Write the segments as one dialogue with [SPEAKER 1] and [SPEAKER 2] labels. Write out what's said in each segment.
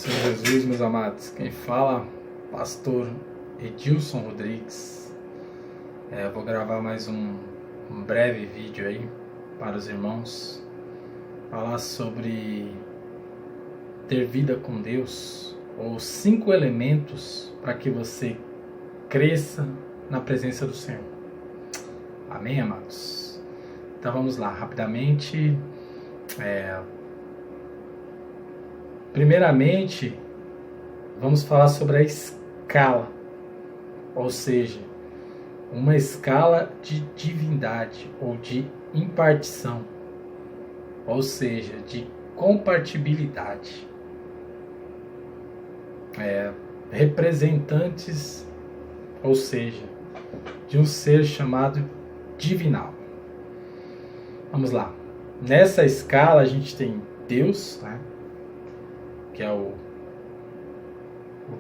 [SPEAKER 1] Senhor Jesus, meus amados. Quem fala, pastor Edilson Rodrigues. Eu vou gravar mais um breve vídeo aí para os irmãos. Falar sobre ter vida com Deus, ou 5 elementos para que você cresça na presença do Senhor. Amém, amados? Então vamos lá, rapidamente. Primeiramente, vamos falar sobre a escala, ou seja, uma escala de divindade ou de impartição, ou seja, de compatibilidade. Representantes, ou seja, de um ser chamado divinal. Vamos lá. Nessa escala a gente tem Deus, né? Que é o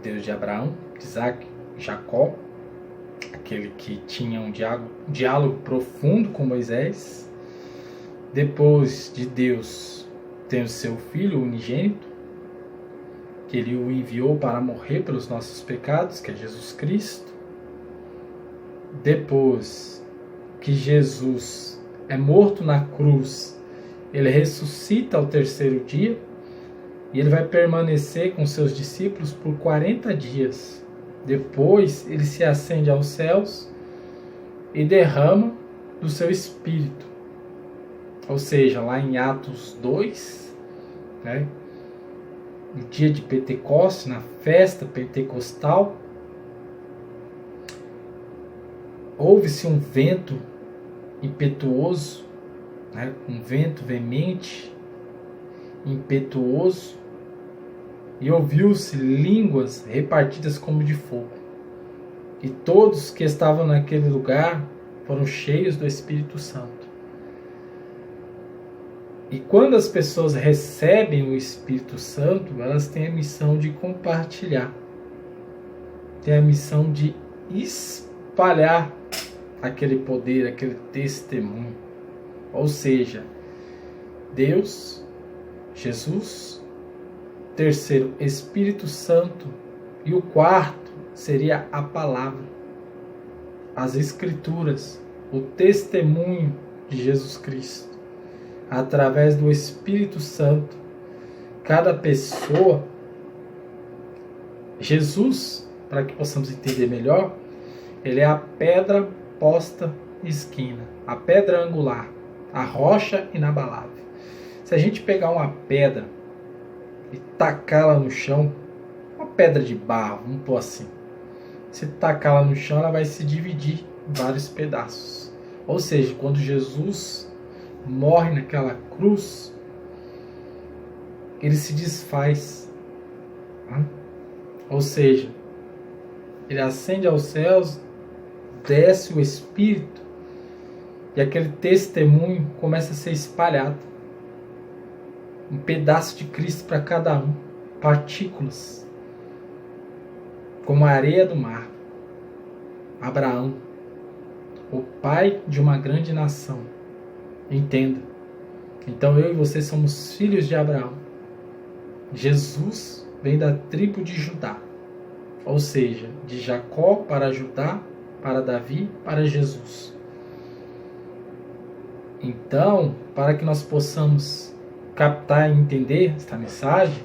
[SPEAKER 1] Deus de Abraão, de Isaac, Jacó, aquele que tinha um diálogo profundo com Moisés. Depois de Deus, tem o seu Filho unigênito, que ele o enviou para morrer pelos nossos pecados, que é Jesus Cristo. Depois que Jesus é morto na cruz, ele ressuscita ao 3º dia, e ele vai permanecer com seus discípulos por 40 dias. Depois ele se ascende aos céus e derrama do seu Espírito. Ou seja, lá em Atos 2, né, no dia de Pentecostes, na festa pentecostal, houve-se um vento impetuoso, né, um vento veemente, impetuoso, e ouviu-se línguas repartidas como de fogo. E todos que estavam naquele lugar foram cheios do Espírito Santo. E quando as pessoas recebem o Espírito Santo, elas têm a missão de compartilhar, têm a missão de espalhar aquele poder, aquele testemunho. Ou seja, Deus, Jesus, 3º, Espírito Santo, e o 4º seria a palavra, as Escrituras, o testemunho de Jesus Cristo. Através do Espírito Santo, cada pessoa, Jesus, para que possamos entender melhor, ele é a pedra posta em esquina, a pedra angular, a rocha inabalável. Se a gente pegar uma pedra e tacá-la no chão, uma pedra de barro, vamos pôr assim, se tacá-la no chão, ela vai se dividir em vários pedaços. Ou seja, quando Jesus morre naquela cruz, ele se desfaz. Ou seja, ele ascende aos céus, desce o Espírito, e aquele testemunho começa a ser espalhado. Um pedaço de Cristo para cada um, partículas, como a areia do mar. Abraão, o pai de uma grande nação. Entenda. Então eu e você somos filhos de Abraão. Jesus vem da tribo de Judá, ou seja, de Jacó para Judá, para Davi, para Jesus. Então, para que nós possamos captar e entender esta mensagem,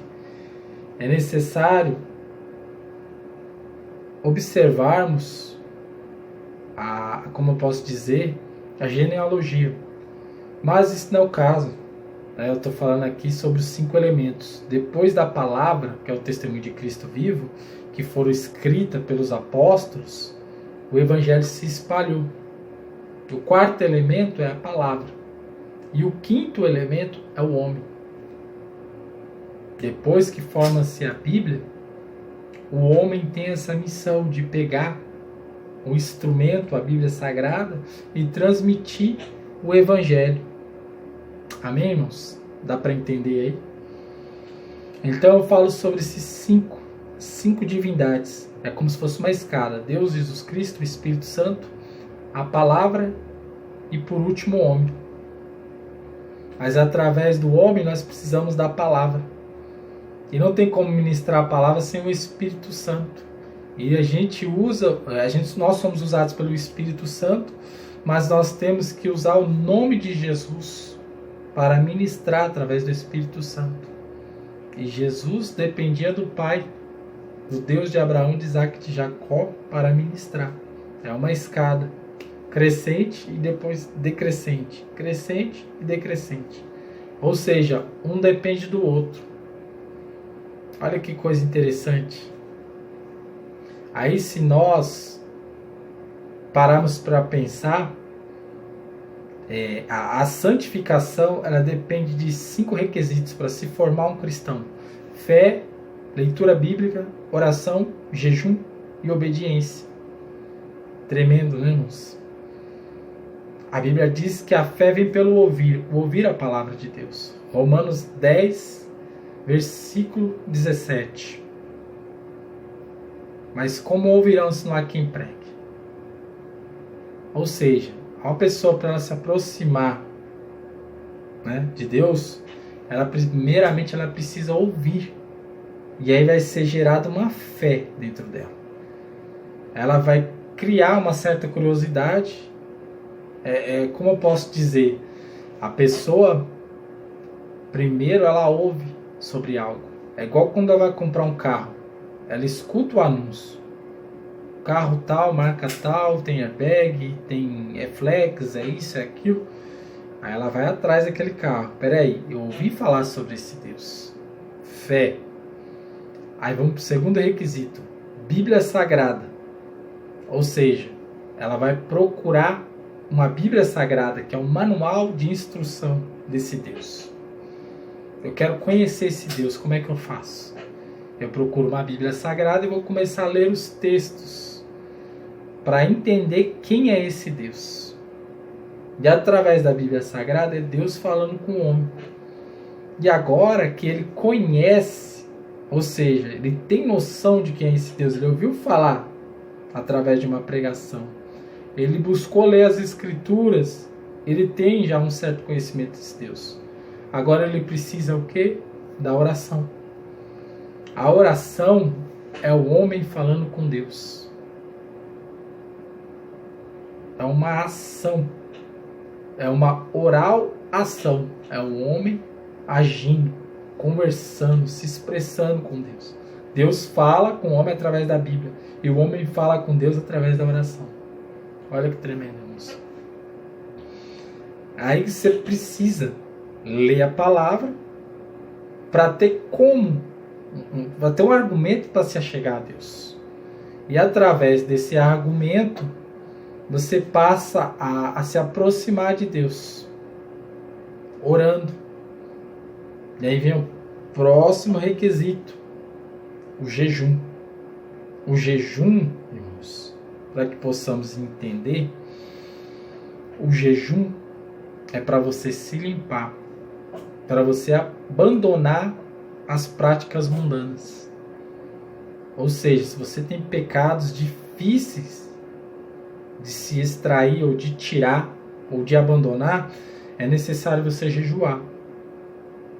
[SPEAKER 1] é necessário observarmos como eu posso dizer, a genealogia. Mas isso não é o caso. Eu estou falando aqui sobre os 5 elementos. Depois da palavra, que é o testemunho de Cristo vivo, que foram escritas pelos apóstolos, o evangelho se espalhou. O 4º elemento é a palavra. E o 5º elemento é o homem. Depois que forma-se a Bíblia, o homem tem essa missão de pegar o instrumento, a Bíblia Sagrada, e transmitir o Evangelho. Amém, irmãos? Dá para entender aí? Então eu falo sobre esses 5 divindades. É como se fosse uma escada. Deus, Jesus Cristo, o Espírito Santo, a palavra e por último o homem. Mas através do homem nós precisamos da palavra. E não tem como ministrar a palavra sem o Espírito Santo. E nós somos usados pelo Espírito Santo, mas nós temos que usar o nome de Jesus para ministrar através do Espírito Santo. E Jesus dependia do Pai, do Deus de Abraão, de Isaac e de Jacó, para ministrar. É uma escada crescente e depois decrescente, crescente e decrescente. Ou seja, um depende do outro. Olha que coisa interessante. Aí, se nós pararmos para pensar, a santificação, ela depende de 5 requisitos para se formar um cristão: fé, leitura bíblica, oração, jejum e obediência. Tremendo, né, irmãos? A Bíblia diz que a fé vem pelo ouvir a palavra de Deus. Romanos 10, versículo 17. Mas como ouvirão se não há quem pregue? Ou seja, uma pessoa, para ela se aproximar, né, de Deus, primeiramente ela precisa ouvir. E aí vai ser gerada uma fé dentro dela. Ela vai criar uma certa curiosidade. Como eu posso dizer? A pessoa, primeiro ela ouve sobre algo. É igual quando ela vai comprar um carro. Ela escuta o anúncio. Carro tal, marca tal, tem airbag, tem flex, é isso, é aquilo. Aí ela vai atrás daquele carro. Peraí, eu ouvi falar sobre esse Deus. Fé. Aí vamos para o segundo requisito. Bíblia Sagrada. Ou seja, ela vai procurar uma Bíblia Sagrada, que é um manual de instrução desse Deus. Eu quero conhecer esse Deus, como é que eu faço? Eu procuro uma Bíblia Sagrada e vou começar a ler os textos para entender quem é esse Deus. E através da Bíblia Sagrada é Deus falando com o homem. E agora que ele conhece, ou seja, ele tem noção de quem é esse Deus, ele ouviu falar através de uma pregação, ele buscou ler as Escrituras, ele tem já um certo conhecimento desse Deus. Agora ele precisa o quê? Da oração. A oração é o homem falando com Deus. É uma ação. É uma oral ação. É o homem agindo, conversando, se expressando com Deus. Deus fala com o homem através da Bíblia. E o homem fala com Deus através da oração. Olha que tremendo, irmãos. Aí você precisa ler a palavra para ter para ter um argumento para se achegar a Deus. E através desse argumento, você passa a se aproximar de Deus, orando. E aí vem o próximo requisito, o jejum. O jejum, irmãos, para que possamos entender, o jejum é para você se limpar, para você abandonar as práticas mundanas. Ou seja, se você tem pecados difíceis de se extrair ou de tirar ou de abandonar, é necessário você jejuar,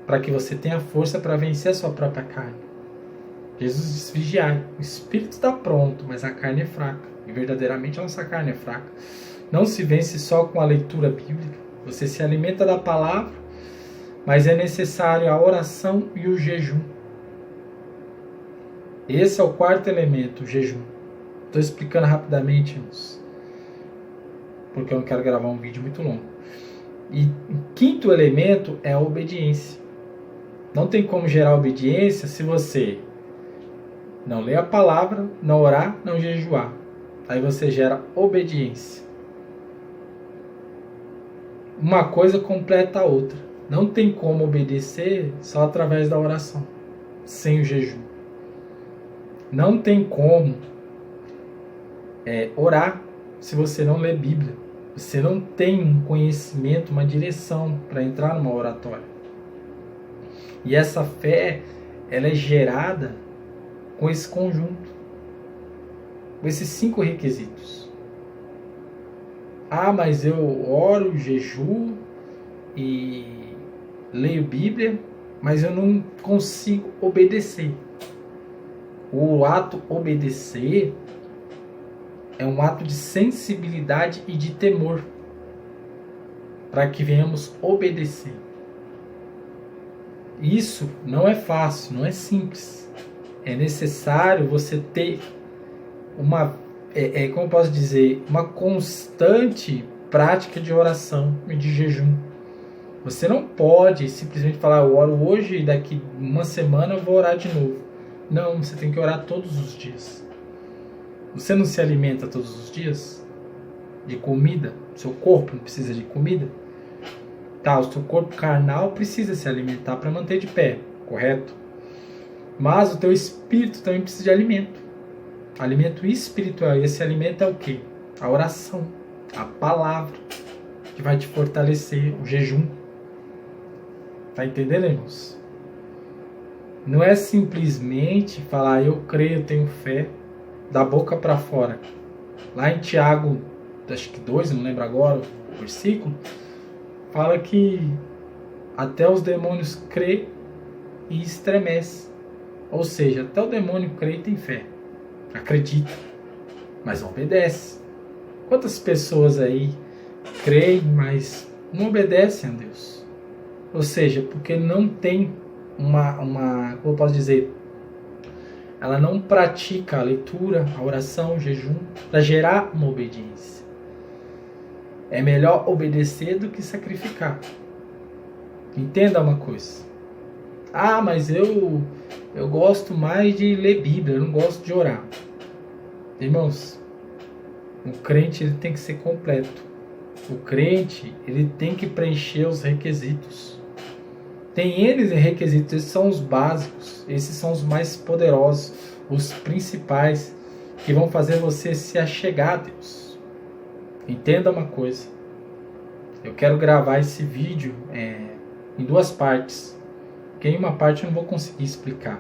[SPEAKER 1] para que você tenha força para vencer a sua própria carne. Jesus diz: vigiai, o espírito está pronto, mas a carne é fraca. E verdadeiramente a nossa carne é fraca. Não se vence só com a leitura bíblica. Você se alimenta da palavra, mas é necessário a oração e o jejum. Esse é o quarto elemento, o jejum. Estou explicando rapidamente, irmãos, porque eu não quero gravar um vídeo muito longo. E o quinto elemento é a obediência. Não tem como gerar obediência se você não ler a palavra, não orar, não jejuar. Aí você gera obediência. Uma coisa completa a outra. Não tem como obedecer só através da oração, sem o jejum. Não tem como orar se você não lê Bíblia. Você não tem um conhecimento, uma direção para entrar numa oratória. E essa fé, ela é gerada com esse conjunto, com esses 5 requisitos. Ah, mas eu oro, jejuo e leio Bíblia, mas eu não consigo obedecer. O ato obedecer é um ato de sensibilidade e de temor, para que venhamos obedecer. Isso não é fácil, não é simples. É necessário você ter uma, como eu posso dizer, uma constante prática de oração e de jejum. Você não pode simplesmente falar, eu oro hoje e daqui uma semana eu vou orar de novo. Não, você tem que orar todos os dias. Você não se alimenta todos os dias de comida? Seu corpo não precisa de comida? Tá, o seu corpo carnal precisa se alimentar para manter de pé, correto? Mas o teu espírito também precisa de alimento. Alimento espiritual. E esse alimento é o quê? A oração, a palavra, que vai te fortalecer, o jejum. Tá entendendo, irmãos? Não é simplesmente falar, eu creio, eu tenho fé, da boca para fora. Lá em Tiago, acho que 2, não lembro agora o versículo, fala que até os demônios crê e estremece. Ou seja, até o demônio crê e tem fé. Acredita, mas não obedece. Quantas pessoas aí creem, mas não obedecem a Deus? Ou seja, porque não tem como eu posso dizer, ela não pratica a leitura, a oração, o jejum, para gerar uma obediência. É melhor obedecer do que sacrificar. Entenda uma coisa. Ah, mas eu gosto mais de ler Bíblia, eu não gosto de orar. Irmãos, o crente ele tem que ser completo. O crente ele tem que preencher os requisitos. Tem eles em requisitos, esses são os básicos, esses são os mais poderosos, os principais, que vão fazer você se achegar a Deus. Entenda uma coisa, eu quero gravar esse vídeo em 2 partes, porque em uma parte eu não vou conseguir explicar.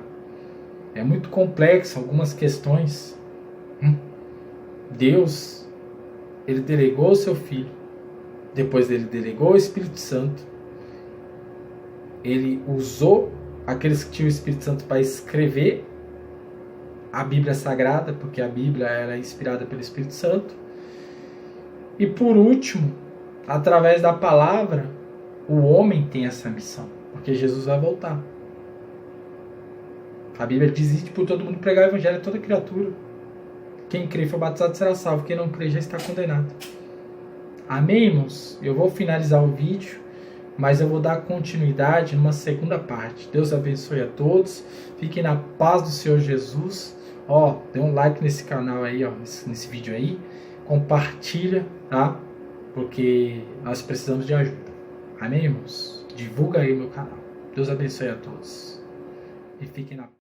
[SPEAKER 1] É muito complexo algumas questões. Deus, ele delegou o seu Filho, depois ele delegou o Espírito Santo, ele usou aqueles que tinham o Espírito Santo para escrever a Bíblia Sagrada, porque a Bíblia era inspirada pelo Espírito Santo. E por último, através da palavra, o homem tem essa missão, porque Jesus vai voltar. A Bíblia diz: ide por todo mundo pregar o evangelho a toda criatura. Quem crê e for batizado será salvo, quem não crê já está condenado. Amém, irmãos? Eu vou finalizar o vídeo, mas eu vou dar continuidade numa segunda parte. Deus abençoe a todos. Fiquem na paz do Senhor Jesus. Dê um like nesse canal aí, nesse vídeo aí. Compartilha, tá? Porque nós precisamos de ajuda. Amém, irmãos? Divulga aí meu canal. Deus abençoe a todos. E fiquem na paz.